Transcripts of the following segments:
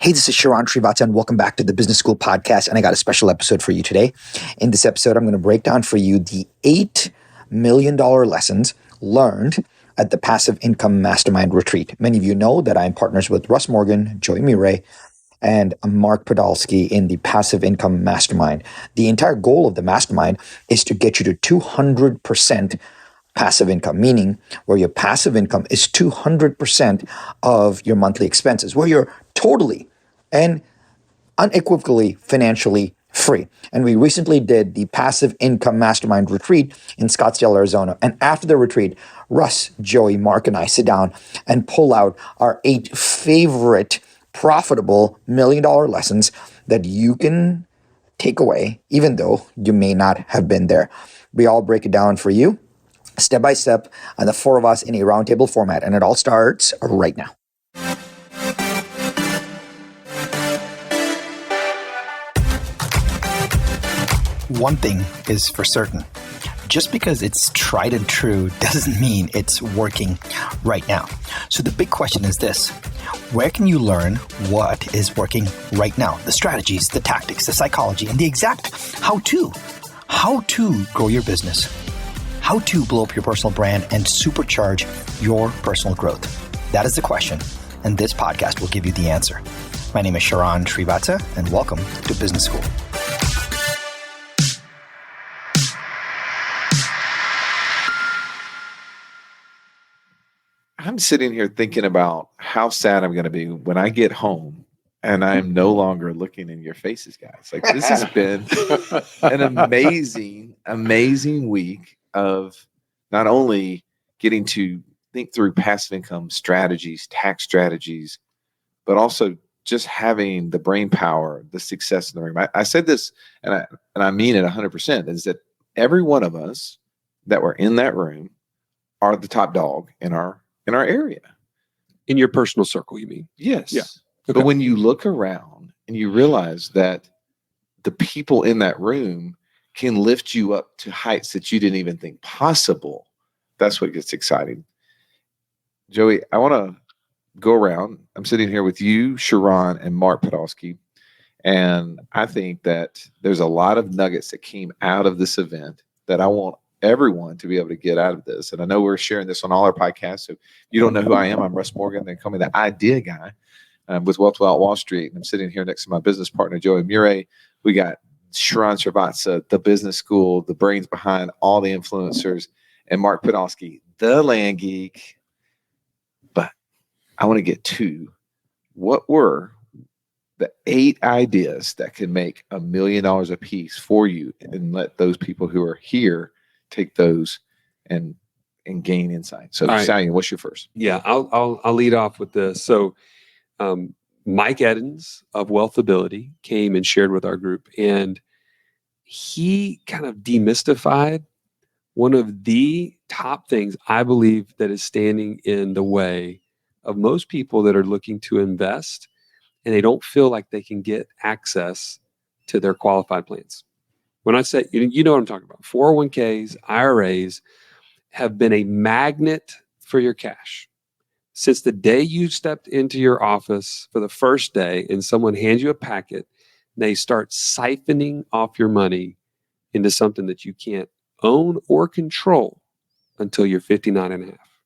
Hey, this is Sharran Srivatsaa, and welcome back to the Business School Podcast. And I got a special episode for you today. In this episode, I'm going to break down for you the $8 million lessons learned at the Passive Income Mastermind Retreat. Many of you know that I'm partners with Russ Morgan, Mure, and Mark Podolsky in the Passive Income Mastermind. The entire goal of the mastermind is to get you to 200% passive income, meaning where your passive income is 200% of your monthly expenses, where you're totally and unequivocally financially free. And we recently did the Passive Income Mastermind Retreat in Scottsdale, Arizona. And after the retreat, Russ, Joey, Mark, and I sit down and pull out our 8 favorite profitable $1 million lessons that you can take away, even though you may not have been there. We all break it down for you step by step, and the 4 of us in a roundtable format. And it all starts right now. One thing is for certain. Just because it's tried and true doesn't mean it's working right now. So the big question is this: where can you learn what is working right now? The strategies, the tactics, the psychology, and the exact how-to. How to grow your business. How to blow up your personal brand and supercharge your personal growth. That is the question, and this podcast will give you the answer. My name is Sharran Srivatsaa, and welcome to Business School. I'm sitting here thinking about how sad I'm going to be when I get home and I'm no longer looking in your faces, guys. Like, this has been an amazing week of not only getting to think through passive income strategies, tax strategies, but also just having the brain power, the success in the room. I said this, and I mean it 100%, is that every one of us that were in that room are the top dog in our area. In your personal circle, you mean? Yes. Yeah. Okay. But when you look around and you realize that the people in that room can lift you up to heights that you didn't even think possible, that's what gets exciting. Joey, I want to go around. I'm sitting here with you, Sharran, and Mark Podolsky. And I think that there's a lot of nuggets that came out of this event that I want everyone to be able to get out of this. And I know we're sharing this on all our podcasts. So if you don't know who I am, I'm Russ Morgan. They call me the idea guy with Wealth Without Wall Street. And I'm sitting here next to my business partner, Joey Mure. We got Sharran Srivatsaa, the business school, the brains behind all the influencers, and Mark Podolsky, the land geek. But I want to get to what were the 8 ideas that can make $1 million a piece for you, and let those people who are here take those and gain insight. So, right. Stallion, what's your first? Yeah, I'll lead off with this. So, Mike Edens of Wealthability came and shared with our group, and he kind of demystified one of the top things I believe that is standing in the way of most people that are looking to invest, and they don't feel like they can get access to their qualified plans. When I say, you know what I'm talking about. 401ks, IRAs have been a magnet for your cash. Since the day you stepped into your office for the first day and someone hands you a packet, they start siphoning off your money into something that you can't own or control until you're 59 and a half.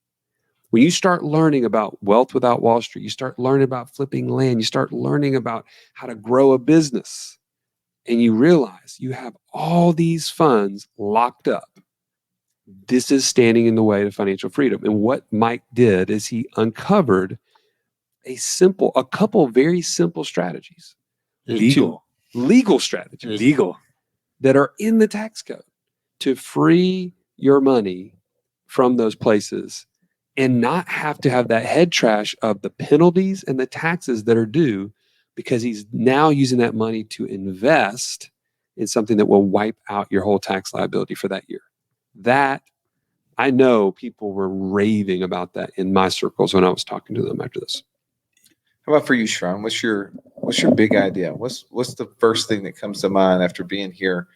When you start learning about Wealth Without Wall Street, you start learning about flipping land, you start learning about how to grow a business, and you realize you have all these funds locked up. This is standing in the way to financial freedom. And what Mike did is he uncovered a couple very simple strategies. Legal strategies. That are in the tax code to free your money from those places and not have to have that head trash of the penalties and the taxes that are due, because he's now using that money to invest in something that will wipe out your whole tax liability for that year. That, I know people were raving about that in my circles when I was talking to them after this. How about for you, Sharran? What's your big idea? What's the first thing that comes to mind after being here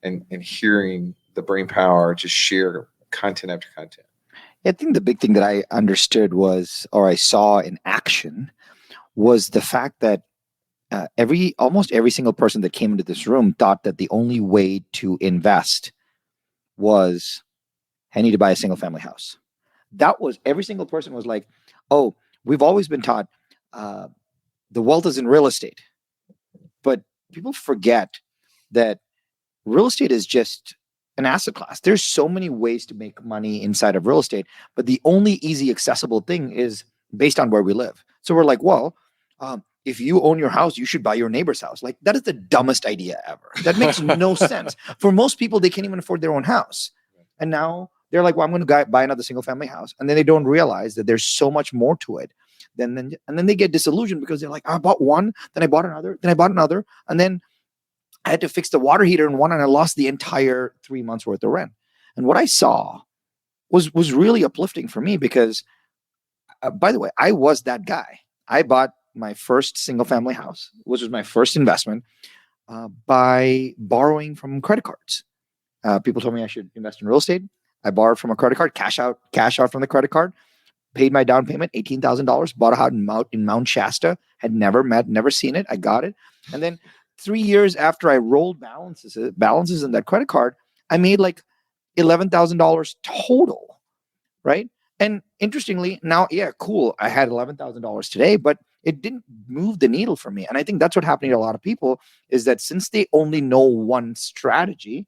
and hearing the brain power just share content after content? I think the big thing that I understood was, or I saw in action, was the fact that almost every single person that came into this room thought that the only way to invest was, I need to buy a single family house. That was, every single person was like, oh, we've always been taught the wealth is in real estate. But people forget that real estate is just an asset class. There's so many ways to make money inside of real estate, but the only easy accessible thing is based on where we live. So we're like, well, if you own your house, you should buy your neighbor's house. Like, that is the dumbest idea ever. That makes no sense. For most people, they can't even afford their own house. And now they're like, well, I'm going to buy another single family house. And then they don't realize that there's so much more to it. And then they get disillusioned because they're like, I bought one, then I bought another, then I bought another. And then I had to fix the water heater in one, and I lost the entire 3 months worth of rent. And what I saw was really uplifting for me because, by the way, I was that guy. I bought my first single family house, which was my first investment, by borrowing from credit cards. People told me I should invest in real estate. I borrowed from a credit card, cash out from the credit card, paid my down payment, $18,000, bought a house in Mount Shasta, had never seen it. I got it. And then 3 years after I rolled balances in that credit card, I made like $11,000 total, right? And interestingly, now, yeah, cool, I had $11,000 today, but it didn't move the needle for me. And I think that's what's happening to a lot of people, is that since they only know one strategy,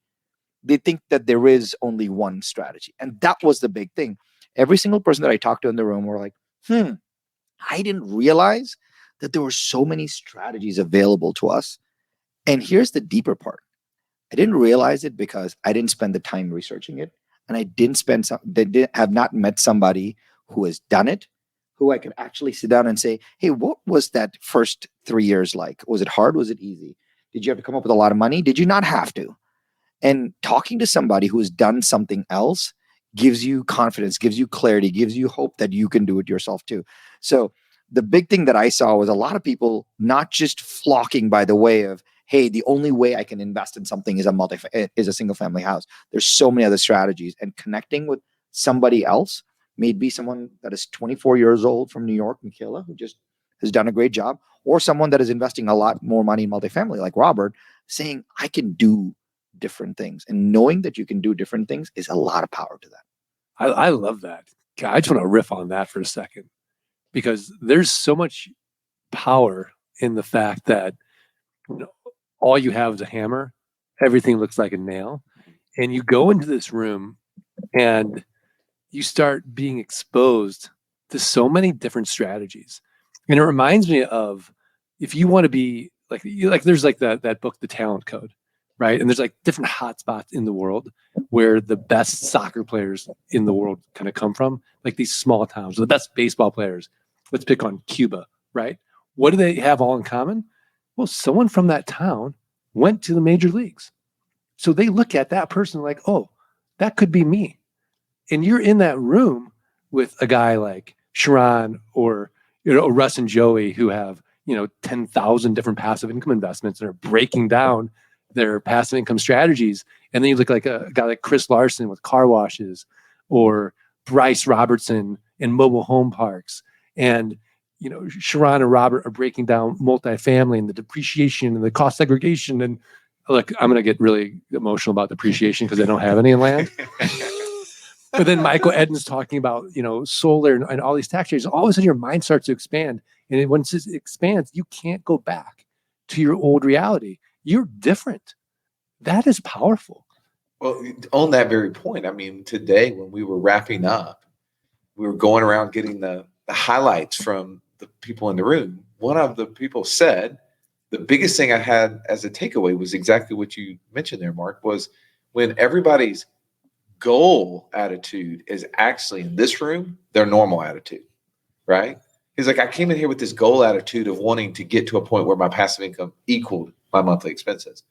they think that there is only one strategy. And that was the big thing. Every single person that I talked to in the room were like, I didn't realize that there were so many strategies available to us. And here's the deeper part. I didn't realize it because I didn't spend the time researching it. And I have not met somebody who has done it, who I could actually sit down and say, hey, what was that first 3 years like? Was it hard? Was it easy? Did you have to come up with a lot of money? Did you not have to? And talking to somebody who has done something else gives you confidence, gives you clarity, gives you hope that you can do it yourself too. So the big thing that I saw was a lot of people not just flocking by the way of, hey, the only way I can invest in something is a single family house. There's so many other strategies, and connecting with somebody else, maybe someone that is 24 years old from New York, Michaela, who just has done a great job, or someone that is investing a lot more money in multifamily like Robert, saying, I can do different things. And knowing that you can do different things is a lot of power to that. I love that. I just want to riff on that for a second, because there's so much power in the fact that, all you have is a hammer, everything looks like a nail, and you go into this room and you start being exposed to so many different strategies. And it reminds me of, if you want to be there's like that book, The Talent Code, right? And there's like different hotspots in the world where the best soccer players in the world kind of come from, like these small towns, the best baseball players. Let's pick on Cuba, right? What do they have all in common? Well, someone from that town went to the major leagues. So they look at that person like, oh, that could be me. And you're in that room with a guy like Sharran or Russ and Joey, who have 10,000 different passive income investments and are breaking down their passive income strategies. And then you look like a guy like Chris Larson with car washes, or Bryce Robertson in mobile home parks. And Sharran and Robert are breaking down multifamily and the depreciation and the cost segregation. And look, I'm going to get really emotional about depreciation because I don't have any in land. But then Michael Eden's talking about, solar and all these tax changes. All of a sudden your mind starts to expand. And once it expands, you can't go back to your old reality. You're different. That is powerful. Well, on that very point, I mean, today when we were wrapping up, we were going around getting the highlights from the people in the room. One of the people said, the biggest thing I had as a takeaway was exactly what you mentioned there, Mark, was when everybody's goal attitude is actually in this room, their normal attitude, right? He's like, I came in here with this goal attitude of wanting to get to a point where my passive income equaled my monthly expenses.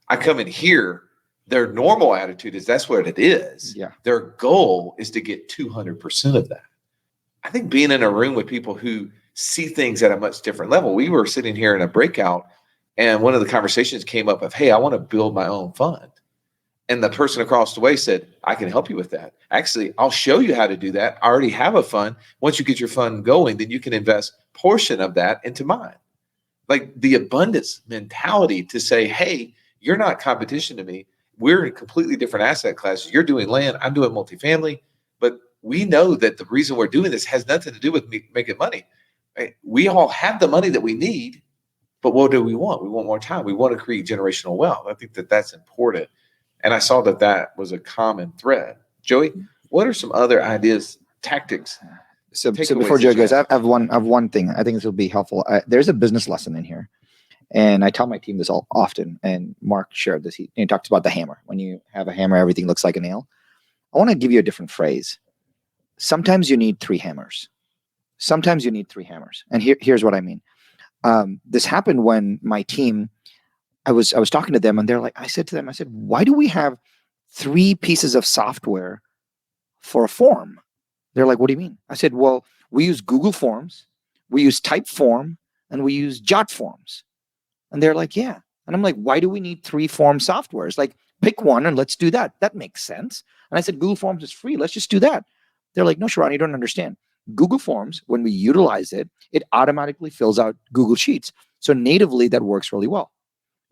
I come in here, their normal attitude is that's what it is. Yeah. Their goal is to get 200% of that. I think being in a room with people who see things at a much different level. We were sitting here in a breakout, and one of the conversations came up of, hey, I want to build my own fund. And the person across the way said, I can help you with that. Actually, I'll show you how to do that. I already have a fund. Once you get your fund going, then you can invest a portion of that into mine. like the abundance mentality to say, hey, you're not competition to me. We're in completely different asset classes. You're doing land, I'm doing multifamily, but we know that the reason we're doing this has nothing to do with me making money. Right? We all have the money that we need, but what do we want? We want more time. We want to create generational wealth. I think that that's important. And I saw that that was a common thread. Joey, what are some other ideas, tactics? So Takeaways before that Joe you goes, have. I have one thing. I think this will be helpful. There's a business lesson in here, and I tell my team this all often. And Mark shared this. He talks about the hammer. When you have a hammer, everything looks like a nail. I want to give you a different phrase. Sometimes you need three hammers. Sometimes you need three hammers. And here's what I mean. This happened when my team, I was talking to them, and they're like, I said to them, why do we have three pieces of software for a form? They're like, what do you mean? I said, well, we use Google Forms, we use Typeform, and we use JotForms. And they're like, yeah. And I'm like, why do we need three form softwares? Like, pick one and let's do that. That makes sense. And I said, Google Forms is free. Let's just do that. They're like, no, Sharran, you don't understand. Google Forms, when we utilize it, it automatically fills out Google Sheets. So natively, that works really well.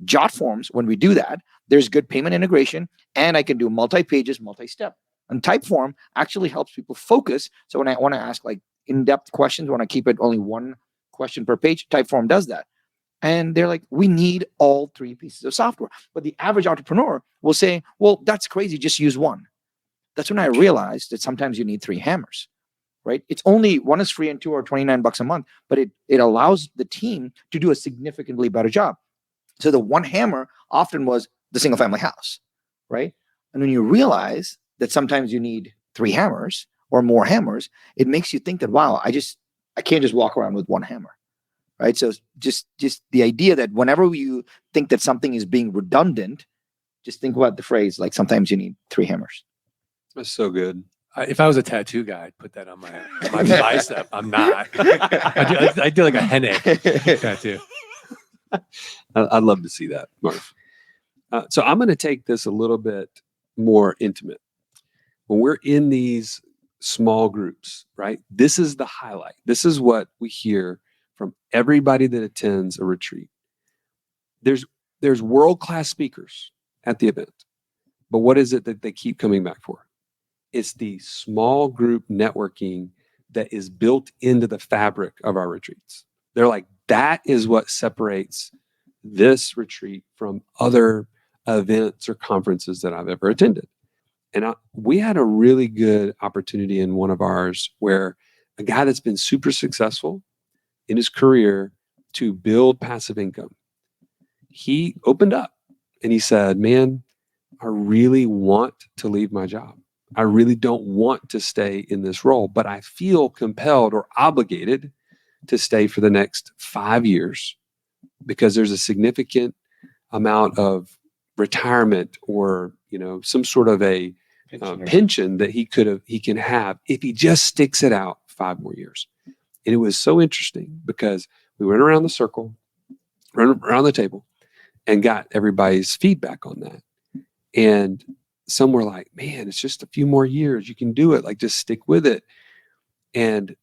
JotForms, when we do that, there's good payment integration, and I can do multi-pages, multi-step. And Typeform actually helps people focus. So when I want to ask like in-depth questions, when I keep it only one question per page, Typeform does that. And they're like, we need all three pieces of software. But the average entrepreneur will say, well, that's crazy, just use one. That's when I realized that sometimes you need three hammers, right? It's only one is free and two are $29 a month, but it allows the team to do a significantly better job. So the one hammer often was the single family house, right? And when you realize that sometimes you need three hammers or more hammers, it makes you think that, wow, I can't just walk around with one hammer, right? So just the idea that whenever you think that something is being redundant, just think about the phrase, like sometimes you need three hammers. That's so good. If I was a tattoo guy, I'd put that on my bicep. I'm not. I do like a headache tattoo. I'd love to see that, Marv. So I'm going to take this a little bit more intimate. When we're in these small groups, right? This is the highlight. This is what we hear from everybody that attends a retreat. There's world-class speakers at the event, but what is it that they keep coming back for? It's the small group networking that is built into the fabric of our retreats. They're like, that is what separates this retreat from other events or conferences that I've ever attended. And we had a really good opportunity in one of ours where a guy that's been super successful in his career to build passive income, he opened up and he said, man, I really want to leave my job. I really don't want to stay in this role, but I feel compelled or obligated to stay for the next 5 years because there's a significant amount of retirement or, some sort of a pension that he can have if he just sticks it out 5 more years. And it was so interesting because we went around the circle, around the table, and got everybody's feedback on that. And some were like, man, it's just a few more years. You can do it. Like, just stick with it. And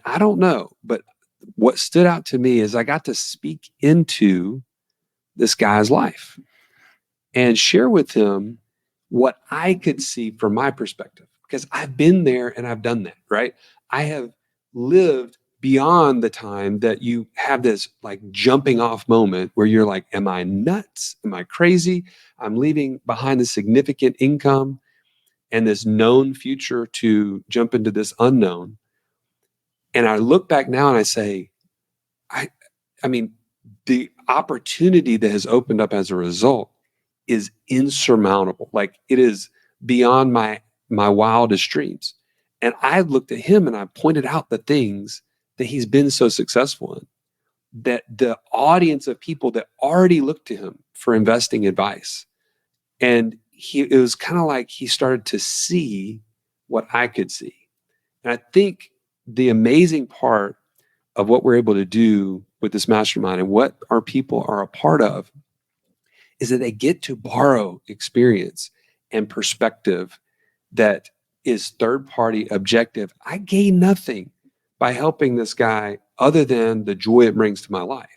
I don't know, but what stood out to me is I got to speak into this guy's life and share with him what I could see from my perspective, because I've been there and I've done that, right? I have lived beyond the time that you have this like jumping off moment where you're like, am I nuts? Am I crazy? I'm leaving behind a significant income and this known future to jump into this unknown. And I look back now and I say, I mean, the opportunity that has opened up as a result is insurmountable. Like, it is beyond my wildest dreams. And I looked at him and I pointed out the things that he's been so successful in, that the audience of people that already looked to him for investing advice. And it was kind of like he started to see what I could see. And I think the amazing part of what we're able to do with this mastermind and what our people are a part of is that they get to borrow experience and perspective that is third-party objective. I gain nothing by helping this guy other than the joy it brings to my life.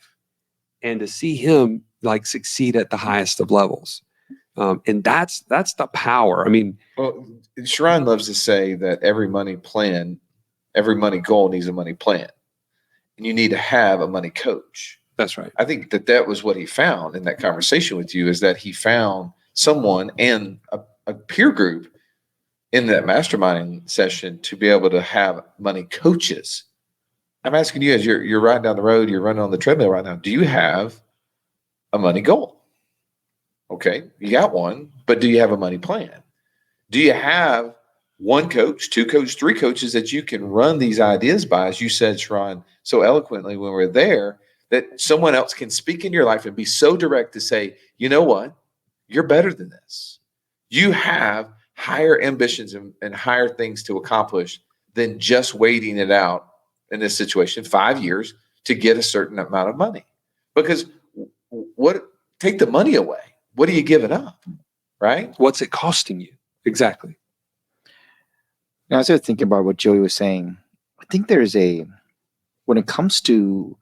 and to see him like succeed at the highest of levels. And that's the power. I mean, well, Sharran loves to say that every money goal needs a money plan, and you need to have a money coach. that's right. I think that was what he found in that conversation with you, is that he found someone and a peer group in that masterminding session to be able to have money coaches. I'm asking you, as you're riding down the road, you're running on the treadmill right now, do you have a money goal? Okay, you got one, but do you have a money plan? Do you have one coach, two coaches, three coaches that you can run these ideas by, as you said, Sharran, so eloquently when we're there, that someone else can speak in your life and be so direct to say, you know what, you're better than this. You have higher ambitions and higher things to accomplish than just waiting it out in this situation 5 years to get a certain amount of money. Because take the money away. What are you giving up? Right? What's it costing you? Exactly. Now, as I was thinking about what Joey was saying, I think when it comes to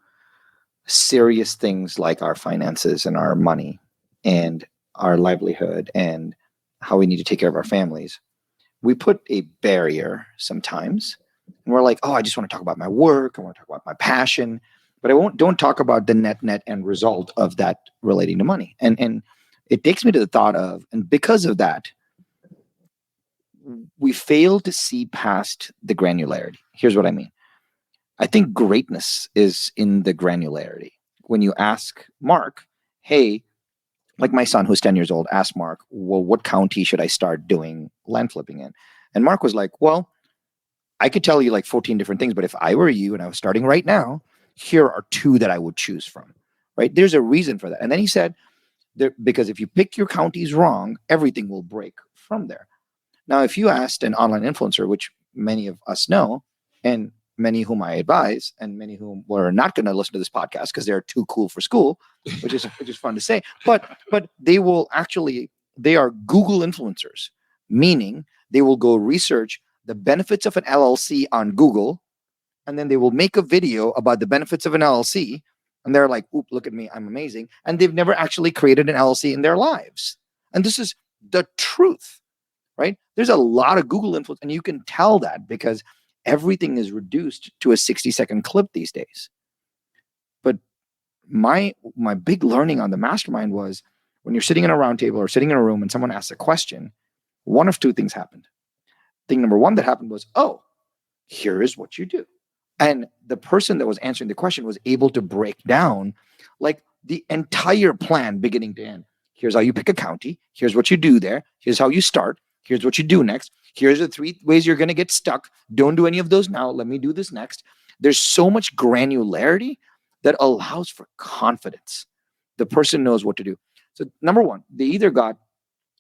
serious things like our finances and our money and our livelihood and how we need to take care of our families, we put a barrier sometimes. And we're like, oh, I just want to talk about my work. I want to talk about my passion, but don't talk about the net end result of that relating to money. And it takes me to the thought of, and because of that, we fail to see past the granularity. Here's what I mean. I think greatness is in the granularity. When you ask Mark, hey, like my son who's 10 years old, asked Mark, well, what county should I start doing land flipping in? And Mark was like, well, I could tell you like 14 different things, but if I were you and I was starting right now, here are 2 that I would choose from, right? There's a reason for that. And then he said, because if you pick your counties wrong, everything will break from there. Now, if you asked an online influencer, which many of us know, and many whom I advise, and many whom were not going to listen to this podcast because they're too cool for school, which is fun to say, but they are Google influencers, meaning they will go research the benefits of an LLC on Google, and then they will make a video about the benefits of an LLC, and they're like, oop, look at me, I'm amazing. And they've never actually created an LLC in their lives. And this is the truth, right? There's a lot of Google influence, and you can tell that because everything is reduced to a 60-second clip these days. But my big learning on the mastermind was when you're sitting in a round table or sitting in a room and someone asks a question, one of 2 things happened. Thing number 1 that happened was, oh, here is what you do. And the person that was answering the question was able to break down like the entire plan beginning to end. Here's how you pick a county. Here's what you do there. Here's how you start. Here's what you do next. Here's the 3 ways you're going to get stuck. Don't do any of those now. Let me do this next. There's so much granularity that allows for confidence. The person knows what to do. So number 1, they either got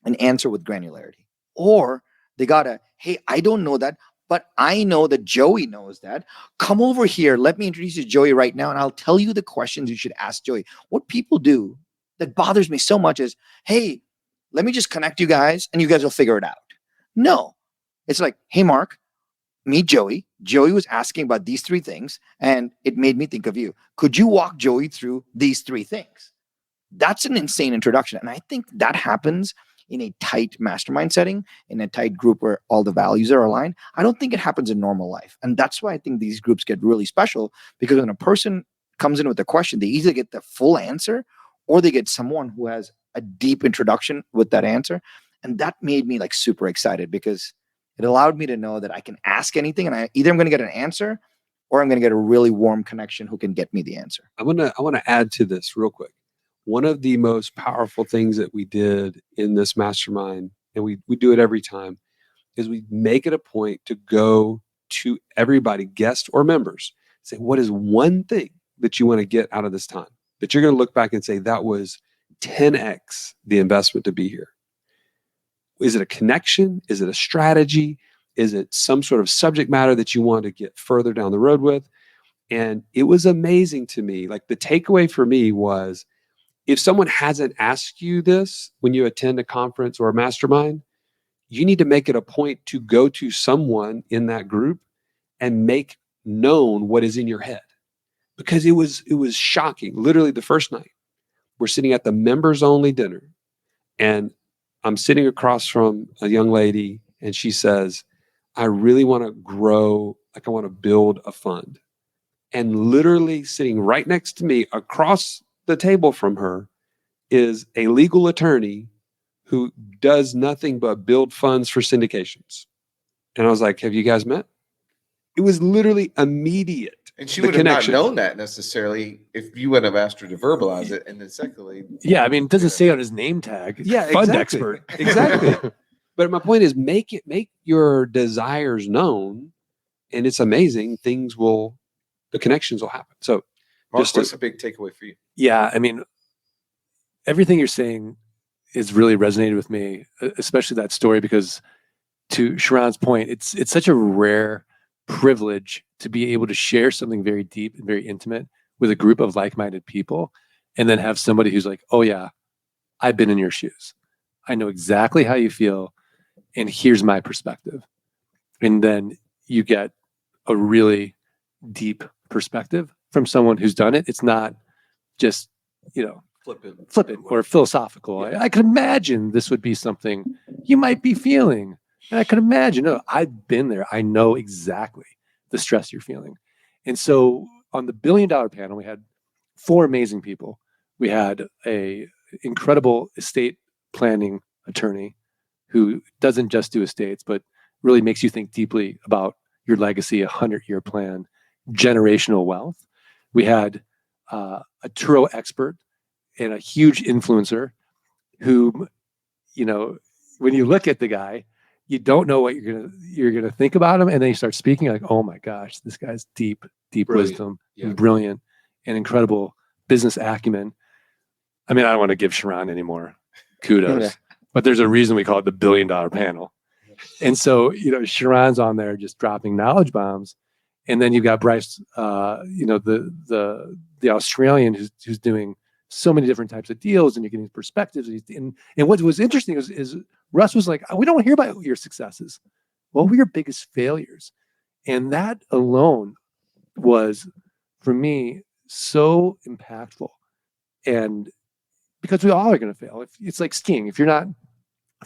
an answer with granularity, or they got hey, I don't know that, but I know that Joey knows that. Come over here. Let me introduce you to Joey right now, and I'll tell you the questions you should ask Joey. What people do that bothers me so much is, hey, let me just connect you guys, and you guys will figure it out. No. It's like, hey, Mark, meet Joey. Joey was asking about these 3 things, and it made me think of you. Could you walk Joey through these 3 things? That's an insane introduction. And I think that happens in a tight mastermind setting, in a tight group where all the values are aligned. I don't think it happens in normal life. And that's why I think these groups get really special, because when a person comes in with a question, they either get the full answer or they get someone who has a deep introduction with that answer. And that made me like super excited, because it allowed me to know that I can ask anything, and I'm going to get an answer, or I'm going to get a really warm connection who can get me the answer. I want to add to this real quick. One of the most powerful things that we did in this mastermind, and we do it every time, is we make it a point to go to everybody, guests or members, say, what is one thing that you want to get out of this time that you're going to look back and say, that was 10x the investment to be here? Is it a connection? Is it a strategy? Is it some sort of subject matter that you want to get further down the road with? And it was amazing to me. Like, the takeaway for me was, if someone hasn't asked you this when you attend a conference or a mastermind, you need to make it a point to go to someone in that group and make known what is in your head. Because it was shocking. Literally the first night, we're sitting at the members only dinner, and I'm sitting across from a young lady, and she says, I really want to grow, like I want to build a fund. And literally sitting right next to me across the table from her is a legal attorney who does nothing but build funds for syndications. And I was like, have you guys met? It was literally immediate. And she the would have not connection. known that necessarily if you wouldn't have asked her to verbalize it. And then secondly, Yeah, I mean, it doesn't say on his name tag. Yeah, Fund exactly. expert. Exactly. But my point is make your desires known, and it's amazing. The connections will happen. So Mark, what's a big takeaway for you? Yeah, I mean, everything you're saying is really resonated with me, especially that story, because to Sharran's point, it's such a rare privilege to be able to share something very deep and very intimate with a group of like-minded people, and then have somebody who's like, oh yeah, I've been in your shoes. I know exactly how you feel, and here's my perspective. And then you get a really deep perspective from someone who's done it. It's not just, flippant or philosophical. Yeah. I could imagine this would be something you might be feeling. And I could imagine, no, I've been there. I know exactly the stress you're feeling. And so on the $1 billion panel, we had 4 amazing people. We had a incredible estate planning attorney who doesn't just do estates, but really makes you think deeply about your legacy, a 100-year plan, generational wealth. We had a Turo expert and a huge influencer who, when you look at the guy, you don't know what you're gonna think about him, and then you start speaking like, oh my gosh, this guy's deep Brilliant. wisdom, Yeah. and brilliant and incredible business acumen. I mean, I don't want to give Sharran any more kudos, but there's a reason we call it the $1 billion panel. And so, Sharran's on there just dropping knowledge bombs. And then you've got Bryce, the Australian who's doing so many different types of deals, and you're getting perspectives. And what was interesting is Russ was like, we don't hear about your successes. What were your biggest failures? And that alone was, for me, so impactful. And because we all are going to fail. It's like skiing. If you're not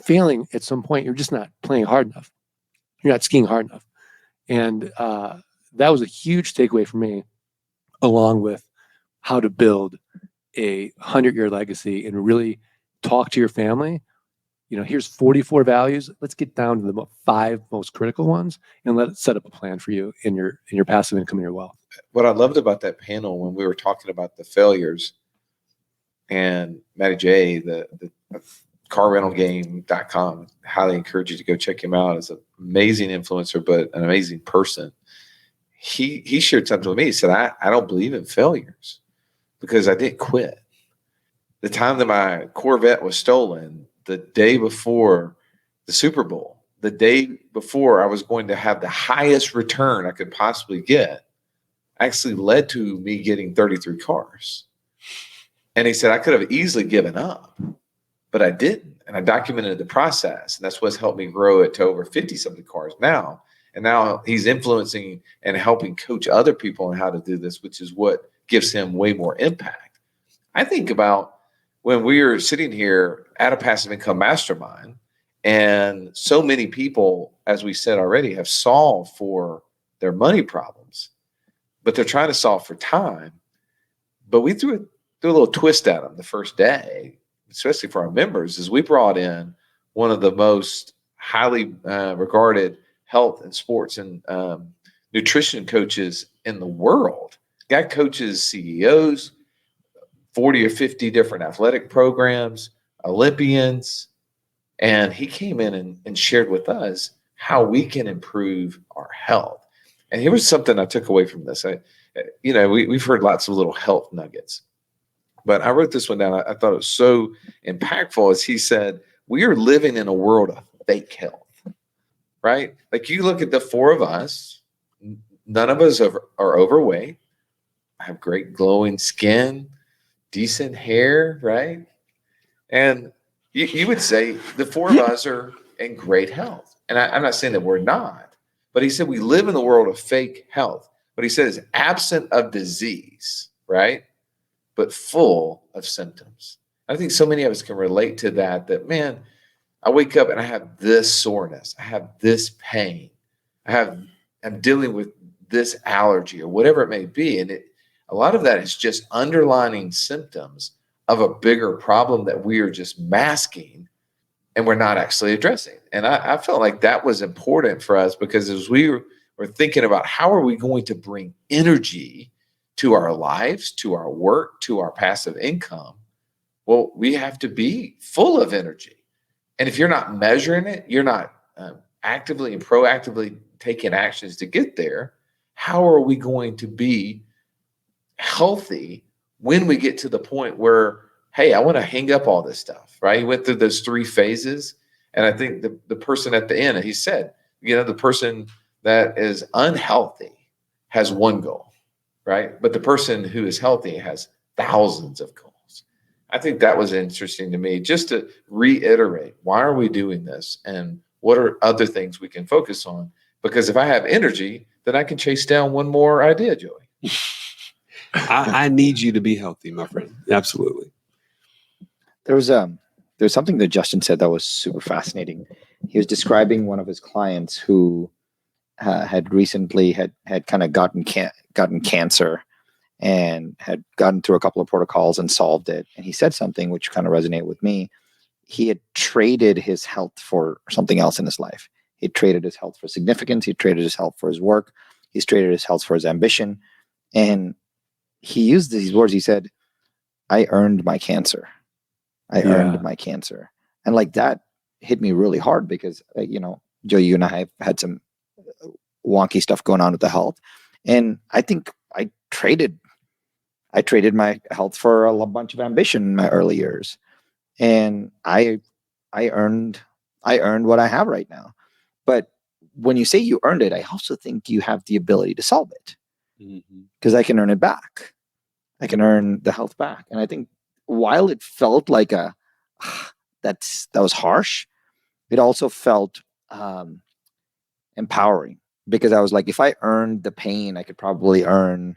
failing at some point, you're just not playing hard enough. You're not skiing hard enough. And that was a huge takeaway for me, along with how to build a 100-year legacy and really talk to your family. Here's 44 values. Let's get down to the 5 most critical ones, and let's set up a plan for you in your passive income and your wealth. What I loved about that panel when we were talking about the failures, and Matty J, the carrentalgame.com, highly encourage you to go check him out. He's an amazing influencer, but an amazing person. He shared something with me. He said, I don't believe in failures because I didn't quit. The time that my Corvette was stolen, the day before the Super Bowl, the day before I was going to have the highest return I could possibly get, actually led to me getting 33 cars. And he said, I could have easily given up, but I didn't. And I documented the process. And that's what's helped me grow it to over 50-something cars now. And now he's influencing and helping coach other people on how to do this, which is what gives him way more impact. I think about when we were sitting here at a Passive Income Mastermind, and so many people, as we said already, have solved for their money problems, but they're trying to solve for time. But we threw a little twist at them the first day, especially for our members, is we brought in one of the most highly regarded health and sports and nutrition coaches in the world. Guy coaches CEOs, 40 or 50 different athletic programs, Olympians, and he came in and shared with us how we can improve our health. And here was something I took away from this. We've heard lots of little health nuggets, but I wrote this one down. I thought it was so impactful. As he said, we are living in a world of fake health, right? Like you look at the 4 of us, none of us are overweight, have great glowing skin, decent hair, right? And you would say the 4 of us are in great health. And I'm not saying that we're not, but he said we live in the world of fake health. But he said it's absent of disease, right? but full of symptoms. I think so many of us can relate to that, man, I wake up and I have this soreness, I have this pain, I'm dealing with this allergy or whatever it may be. And a lot of that is just underlining symptoms of a bigger problem that we are just masking and we're not actually addressing. And I felt like that was important for us, because as we were thinking about how are we going to bring energy to our lives, to our work, to our passive income, well, we have to be full of energy. And if you're not measuring it, you're not actively and proactively taking actions to get there, how are we going to be healthy when we get to the point where, hey, I want to hang up all this stuff, right? He went through those 3 phases. And I think the person at the end, he said, the person that is unhealthy has one goal, right? But the person who is healthy has thousands of goals. I think that was interesting to me, just to reiterate, why are we doing this? And what are other things we can focus on? Because if I have energy, then I can chase down one more idea, Joey. I need you to be healthy, my friend. Absolutely. There's something that Justin said that was super fascinating. He was describing one of his clients who had recently had kind of gotten cancer and had gotten through a couple of protocols and solved it. And he said something which kind of resonated with me. He had traded his health for something else in his life. He traded his health for significance. He traded his health for his work. He's traded his health for his ambition. And he used these words. He said, I earned my cancer. I earned my cancer. And like that hit me really hard, because, Joe, you and I have had some wonky stuff going on with the health. And I think I traded my health for a bunch of ambition in my early years. And I earned what I have right now. But when you say you earned it, I also think you have the ability to solve it, because I can earn it back. I can earn the health back. And I think while it felt like that was harsh, it also felt empowering, because I was like, if I earned the pain, I could probably earn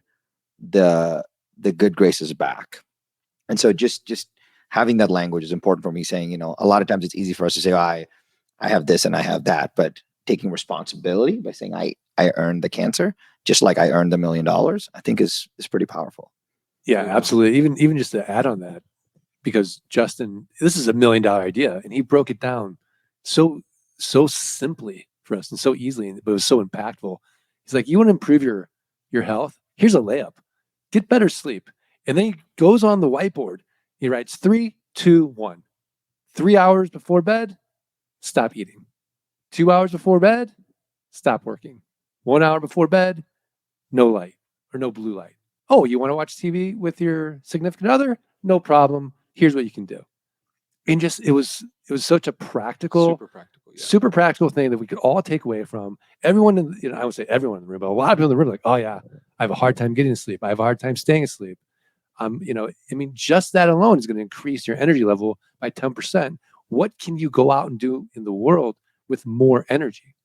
the good graces back. And so just having that language is important for me, saying, a lot of times it's easy for us to say, I have this and I have that, but taking responsibility by saying I earned the cancer, just like I earned the $1 million, I think is pretty powerful. Yeah, absolutely. Even just to add on that, because Justin, this is $1 million idea, and he broke it down so simply for us and so easily, but it was so impactful. He's like, you want to improve your health? Here's a layup: get better sleep. And then he goes on the whiteboard. He writes 3, 2, 1. 3 hours before bed, stop eating. 2 hours before bed, stop working. 1 hour before bed, no light or no blue light. Oh, you want to watch TV with your significant other? No problem. Here's what you can do. And just it was such a practical, super practical thing that we could all take away from everyone I would say everyone in the room, but a lot of people in the room are like, oh yeah, I have a hard time getting to sleep. I have a hard time staying asleep. Just that alone is going to increase your energy level by 10%. What can you go out and do in the world with more energy?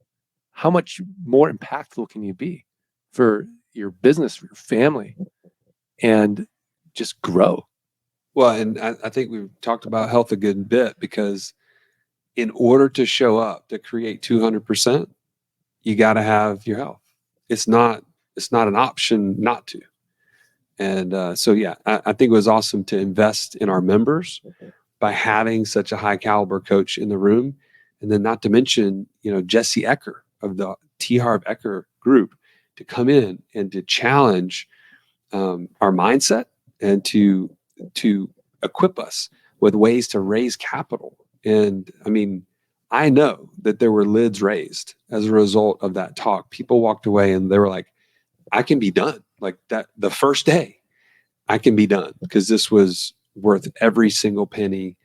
How much more impactful can you be for your business, for your family, and just grow? Well, and I think we've talked about health a good bit, because in order to show up, to create 200%, you got to have your health. It's not an option not to. And I think it was awesome to invest in our members by having such a high caliber coach in the room. And then not to mention, Jesse Ecker of the T. Harv Ecker group to come in and to challenge our mindset and to equip us with ways to raise capital. And I know that there were lids raised as a result of that talk. People walked away and they were like, I can be done. Like that, the first day I can be done, because this was worth every single penny.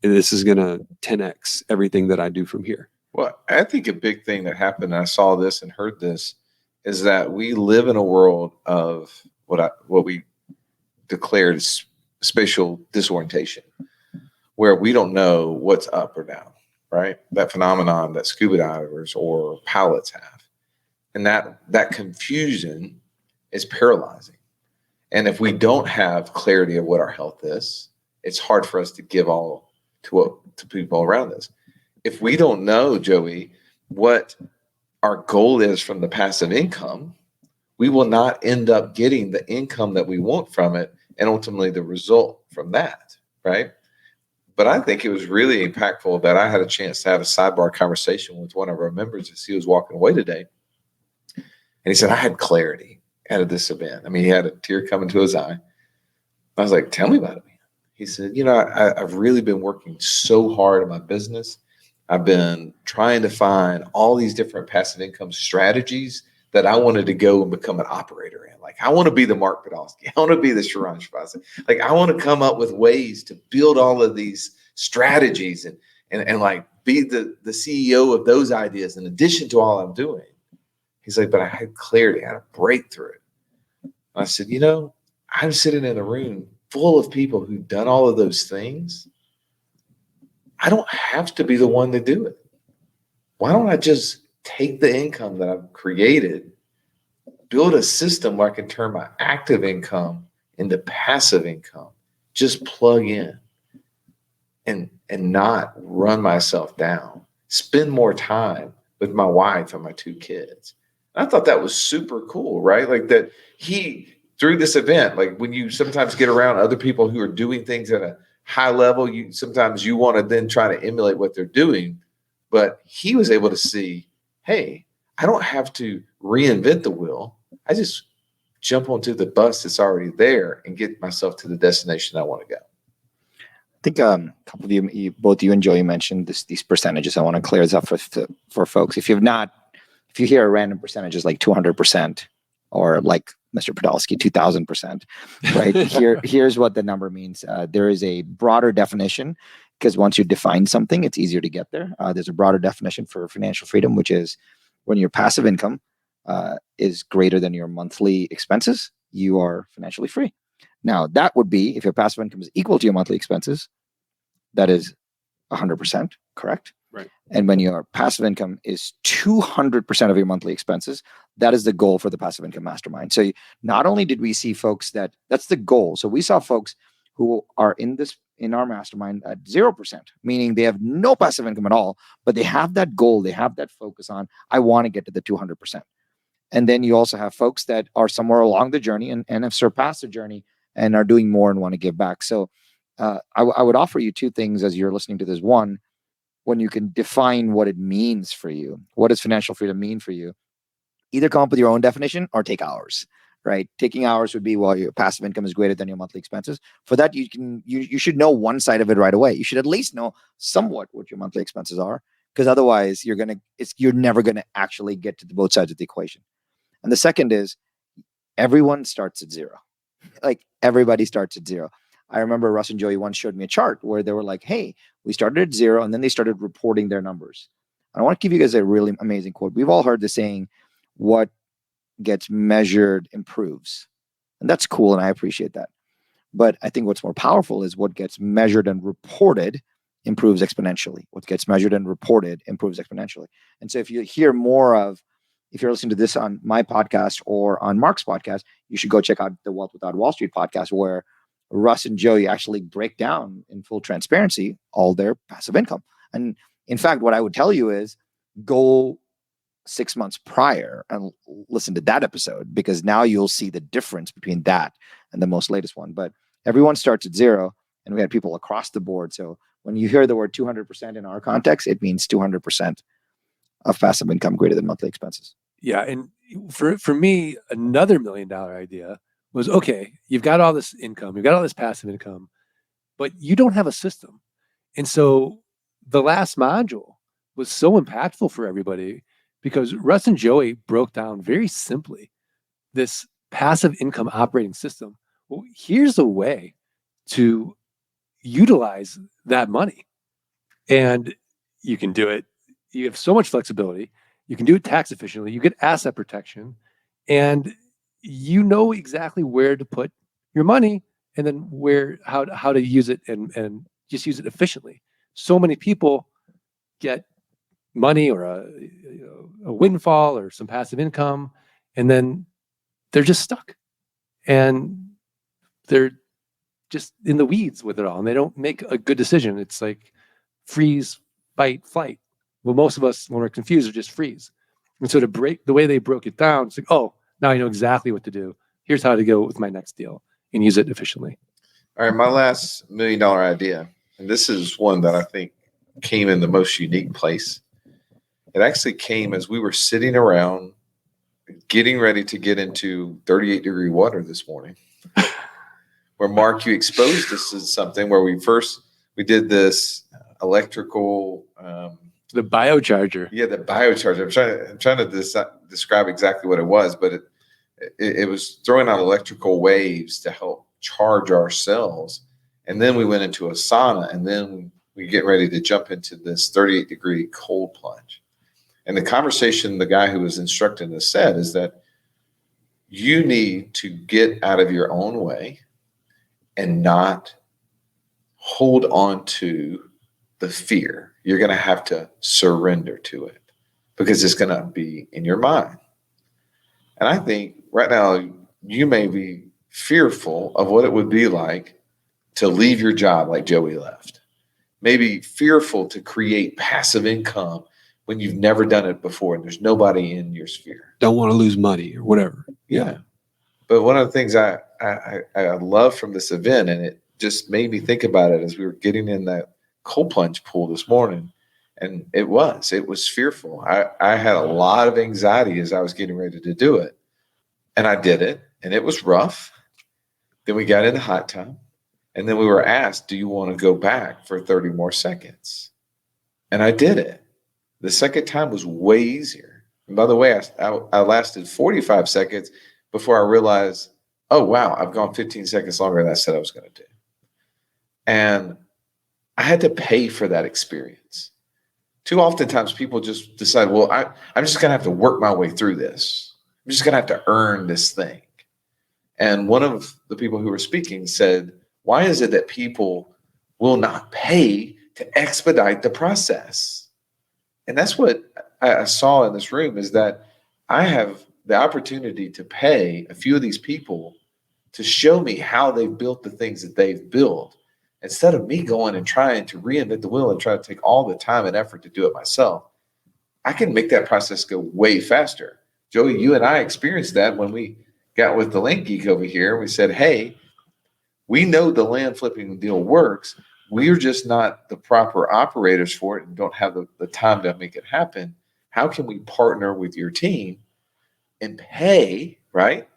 And this is going to 10x everything that I do from here. Well, I think a big thing that happened, and I saw this and heard this, is that we live in a world of what we declared as spatial disorientation, where we don't know what's up or down, right? That phenomenon that scuba divers or pilots have. And that confusion is paralyzing. And if we don't have clarity of what our health is, it's hard for us to give all to people around us. If we don't know, Joey, what our goal is from the passive income, we will not end up getting the income that we want from it and ultimately the result from that, right? But I think it was really impactful that I had a chance to have a sidebar conversation with one of our members as he was walking away today. And he said, I had clarity out of this event. I mean, he had a tear coming to his eye. I was like, tell me about it, man. He said, I've really been working so hard in my business. I've been trying to find all these different passive income strategies that I wanted to go and become an operator in. Like, I want to be the Mark Podolsky. I want to be the Sharran Srivatsaa. Like, I want to come up with ways to build all of these strategies and like be the CEO of those ideas in addition to all I'm doing. He's like, but I had clarity, I had a breakthrough. I said, I'm sitting in a room full of people who've done all of those things. I don't have to be the one to do it. Why don't I just take the income that I've created, build a system where I can turn my active income into passive income, just plug in and not run myself down, spend more time with my wife and my 2 kids. I thought that was super cool, right? Like that through this event, like when you sometimes get around other people who are doing things at a high level, sometimes you want to then try to emulate what they're doing. But he was able to see, hey, I don't have to reinvent the wheel. I just jump onto the bus that's already there and get myself to the destination I want to go. I think a couple of you, both you and Joey mentioned these percentages. I want to clear this up for folks. If you hear a random percentage is like 200% or like Mr. Podolsky, 2000%, right? Here's what the number means. There is a broader definition because once you define something, it's easier to get there. There's a broader definition for financial freedom, which is when your passive income is greater than your monthly expenses, you are financially free. Now, that would be if your passive income is equal to your monthly expenses, that is 100%, correct? Right. And when your passive income is 200% of your monthly expenses, that is the goal for the Passive Income Mastermind. So not only did we see folks that's the goal. So we saw folks who are in our mastermind at 0%, meaning they have no passive income at all, but they have that goal, they have that focus on, I want to get to the 200%. And then you also have folks that are somewhere along the journey and have surpassed the journey and are doing more and want to give back. So I would offer you 2 things as you're listening to this. One, when you can define what it means for you, what does financial freedom mean for you? Either come up with your own definition or take ours, right? Taking ours would be, your passive income is greater than your monthly expenses. For that, you should know one side of it right away. You should at least know somewhat what your monthly expenses are, because otherwise you're never going to actually get to both sides of the equation. And the second is everyone starts at 0. Like everybody starts at 0. I remember Russ and Joey once showed me a chart where they were like, hey, we started at 0 and then they started reporting their numbers. And I want to give you guys a really amazing quote. We've all heard the saying, what gets measured improves. And that's cool. And I appreciate that. But I think what's more powerful is what gets measured and reported improves exponentially. What gets measured and reported improves exponentially. And so if you hear if you're listening to this on my podcast or on Mark's podcast, you should go check out the Wealth Without Wall Street podcast, where Russ and Joey actually break down in full transparency all their passive income. And in fact, what I would tell you is go 6 months prior and listen to that episode, because now you'll see the difference between that and the most latest one. But everyone starts at 0, and we had people across the board. So when you hear the word 200% in our context, it means 200% of passive income greater than monthly expenses. Yeah. And for me, another $1 million idea was, okay, you've got all this income, you've got all this passive income, but you don't have a system. And so the last module was so impactful for everybody because Russ and Joey broke down very simply this passive income operating system. Well, here's a way to utilize that money. And you can do it. You have so much flexibility. You can do it tax efficiently. You get asset protection, and you know exactly where to put your money, and then how to use it and just use it efficiently. So many people get money or a windfall or some passive income, and then they're just stuck. And they're just in the weeds with it all, and they don't make a good decision. It's like freeze, fight, flight. Well, most of us, when we're confused, are just freeze. And so to break the way they broke it down, it's like, oh, now I know exactly what to do. Here's how to go with my next deal and use it efficiently. All right, my last $1 million idea, and this is one that I think came in the most unique place. It actually came as we were sitting around getting ready to get into 38-degree water this morning. Where, Mark, you exposed us to something where we did this electrical the biocharger. Yeah, the biocharger. I'm trying to describe exactly what it was, but it was throwing out electrical waves to help charge our cells. And then we went into a sauna, and then we get ready to jump into this 38-degree cold plunge. And the conversation the guy who was instructing us said is that you need to get out of your own way and not hold on to the fear. You're going to have to surrender to it because it's going to be in your mind. And I think right now you may be fearful of what it would be like to leave your job like Joey left. Maybe fearful to create passive income when you've never done it before and there's nobody in your sphere. Don't want to lose money or whatever. Yeah. But one of the things I love from this event, and it just made me think about it as we were getting in that cold plunge pool this morning, and it was fearful. I had a lot of anxiety as I was getting ready to do it, and I did it, and it was rough. Then we got in the hot tub, and then we were asked, do you want to go back for 30 more seconds? And I did it. The second time was way easier. And by the way, I lasted 45 seconds before I realized, oh, wow, I've gone 15 seconds longer than I said I was going to do. And I had to pay for that experience. Too oftentimes people just decide, well, I'm just going to have to work my way through this. I'm just going to have to earn this thing. And one of the people who were speaking said, why is it that people will not pay to expedite the process? And that's what I saw in this room, is that I have the opportunity to pay a few of these people to show me how they've built the things that they've built, instead of me going and trying to reinvent the wheel and try to take all the time and effort to do it myself. I can make that process go way faster. Joey, you and I experienced that when we got with the Land Geek over here. We said, hey, we know the land flipping deal works. We're just not the proper operators for it and don't have the time to make it happen. How can we partner with your team and pay, right,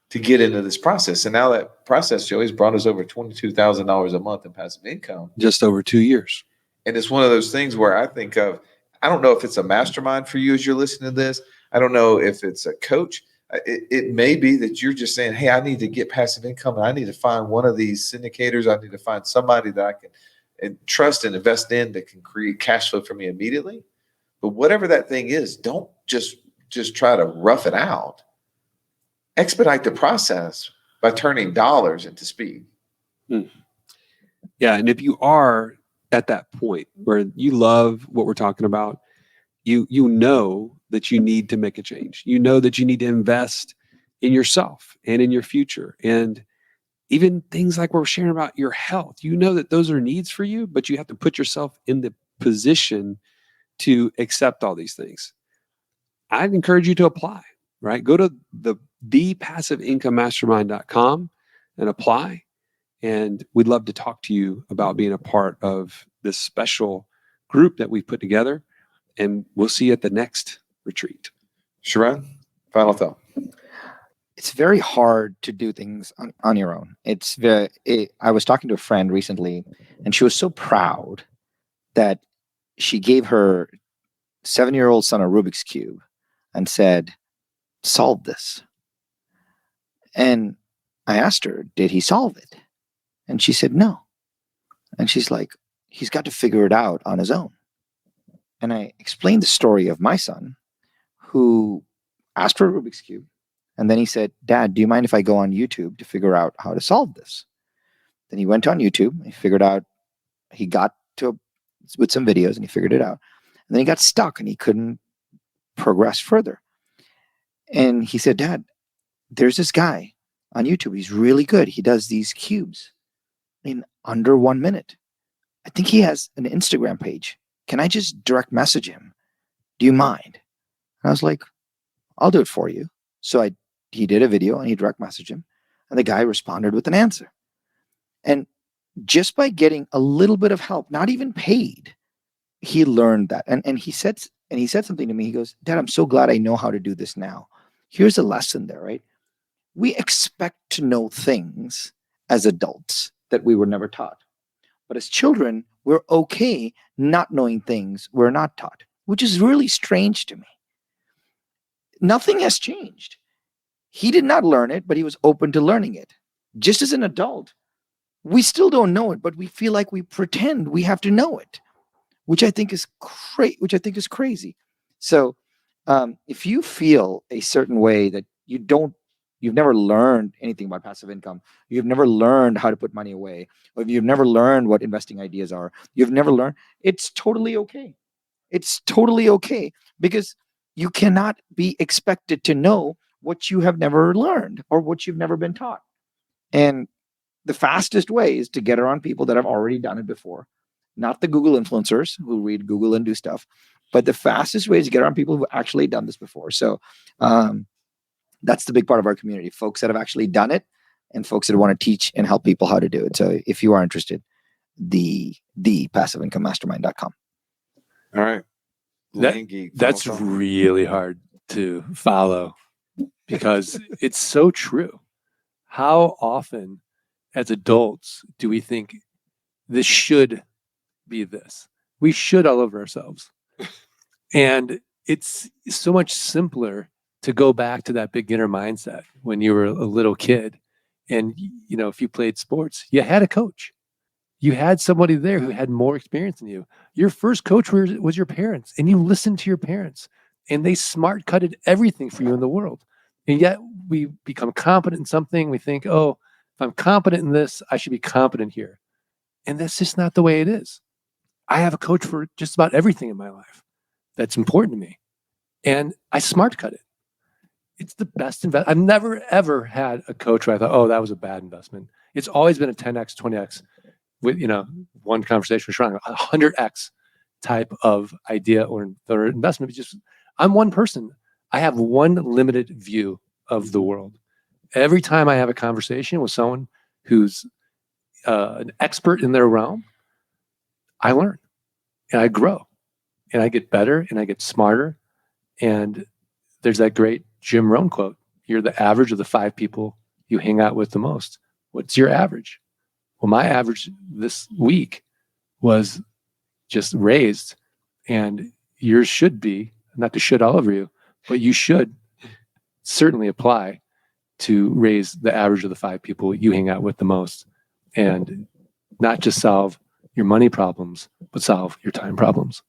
to get into this process? And now that process, Joey's brought us over $22,000 a month in passive income. Just over 2 years. And it's one of those things where I think of, I don't know if it's a mastermind for you as you're listening to this. I don't know if it's a coach. It may be that you're just saying, hey, I need to get passive income, and I need to find one of these syndicators. I need to find somebody that I can trust and invest in that can create cash flow for me immediately. But whatever that thing is, don't just try to rough it out. Expedite the process by turning dollars into speed. Yeah. And if you are at that point where you love what we're talking about, you know that you need to make a change. You know that you need to invest in yourself and in your future. And even things like we're sharing about your health, you know that those are needs for you, but you have to put yourself in the position to accept all these things. I'd encourage you to apply, right? Go to thepassiveincomemastermind.com and apply. And we'd love to talk to you about being a part of this special group that we've put together. And we'll see you at the next retreat. Sharran, final thought. It's very hard to do things on your own. I was talking to a friend recently, and she was so proud that she gave her 7-year-old son a Rubik's Cube and said, solve this. And I asked her, did he solve it? And she said, no. And she's like, he's got to figure it out on his own. And I explained the story of my son, who asked for a Rubik's Cube. And then he said, Dad, do you mind if I go on YouTube to figure out how to solve this? Then he went on YouTube. He figured out, he got to with some videos and he figured it out. And then he got stuck and he couldn't progress further. And he said, Dad, there's this guy on YouTube. He's really good. He does these cubes in under 1 minute. I think he has an Instagram page. Can I just direct message him? Do you mind? And I was like, I'll do it for you. So he did a video and he direct messaged him. And the guy responded with an answer. And just by getting a little bit of help, not even paid, he learned that. And he said something to me. He goes, Dad, I'm so glad I know how to do this now. Here's a lesson there, right? We expect to know things as adults that we were never taught. But as children, we're okay not knowing things we're not taught, which is really strange to me. Nothing has changed. He did not learn it, but he was open to learning it. Just as an adult, we still don't know it, but we feel like we pretend we have to know it, which I think is crazy. So if you feel a certain way that you've never learned anything about passive income, you've never learned how to put money away, or you've never learned what investing ideas are, it's totally okay. It's totally okay, because you cannot be expected to know what you have never learned or what you've never been taught. And the fastest way is to get around people that have already done it before, not the Google influencers who read Google and do stuff, but the fastest way is to get around people who have actually done this before. So that's the big part of our community, folks that have actually done it and folks that want to teach and help people how to do it. So if you are interested, the passiveincomemastermind.com. All right. That's really hard to follow because it's so true. How often as adults do we think this should be this? We should all over ourselves. And it's so much simpler to go back to that beginner mindset when you were a little kid. And, if you played sports, you had a coach. You had somebody there who had more experience than you. Your first coach was your parents, and you listened to your parents, and they smart cutted everything for you in the world. And yet we become competent in something. We think, oh, if I'm competent in this, I should be competent here. And that's just not the way it is. I have a coach for just about everything in my life that's important to me. And I smart cut it. It's the best investment. I've never, ever had a coach where I thought, oh, that was a bad investment. It's always been a 10X, 20X with, one conversation with Sharran, a 100X type of idea or investment. It's just, I'm one person. I have one limited view of the world. Every time I have a conversation with someone who's an expert in their realm, I learn and I grow and I get better and I get smarter. And there's that great Jim Rohn quote, you're the average of the 5 people you hang out with the most. What's your average? Well, my average this week was just raised, and yours should be, not to shit all over you, but you should certainly apply to raise the average of the 5 people you hang out with the most, and not just solve your money problems, but solve your time problems.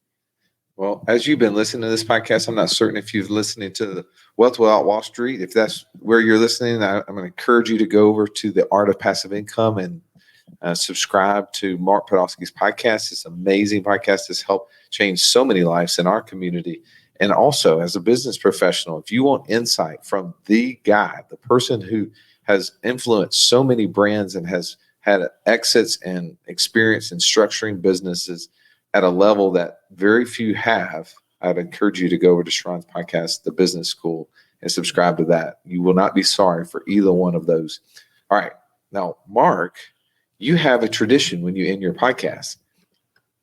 Well, as you've been listening to this podcast, I'm not certain if you've listened to the Wealth Without Wall Street. If that's where you're listening, I'm going to encourage you to go over to the Art of Passive Income and subscribe to Mark Podolsky's podcast. It's an amazing podcast that's helped change so many lives in our community. And also, as a business professional, if you want insight from the guy, the person who has influenced so many brands and has had exits and experience in structuring businesses at a level that very few have, I'd encourage you to go over to Sharran's podcast, The Business School, and subscribe to that. You will not be sorry for either one of those. All right. Now, Mark, you have a tradition when you end your podcast.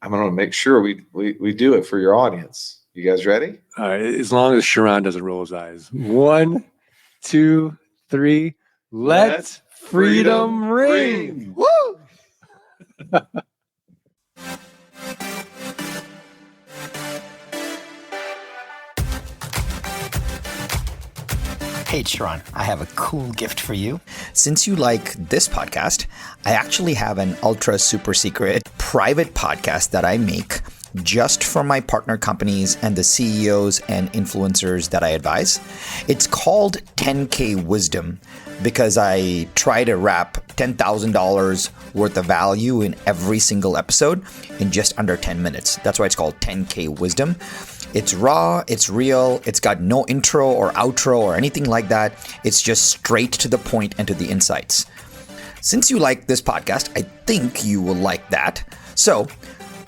I'm going to make sure we do it for your audience. You guys ready? All right. As long as Sharran doesn't roll his eyes. 1, 2, 3. Let freedom ring. Woo! Hey, Sharran, I have a cool gift for you. Since you like this podcast, I actually have an ultra super secret private podcast that I make just for my partner companies and the CEOs and influencers that I advise. It's called 10K Wisdom. because I try to wrap $10,000 worth of value in every single episode in just under 10 minutes. That's why it's called 10K Wisdom. It's raw, it's real, it's got no intro or outro or anything like that. It's just straight to the point and to the insights. Since you like this podcast, I think you will like that. So,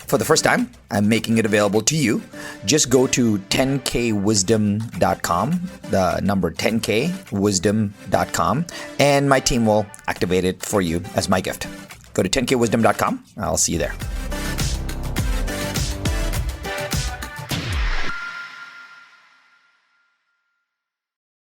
for the first time, I'm making it available to you. Just go to 10kwisdom.com, the number 10kwisdom.com, and my team will activate it for you as my gift. Go to 10kwisdom.com. I'll see you there.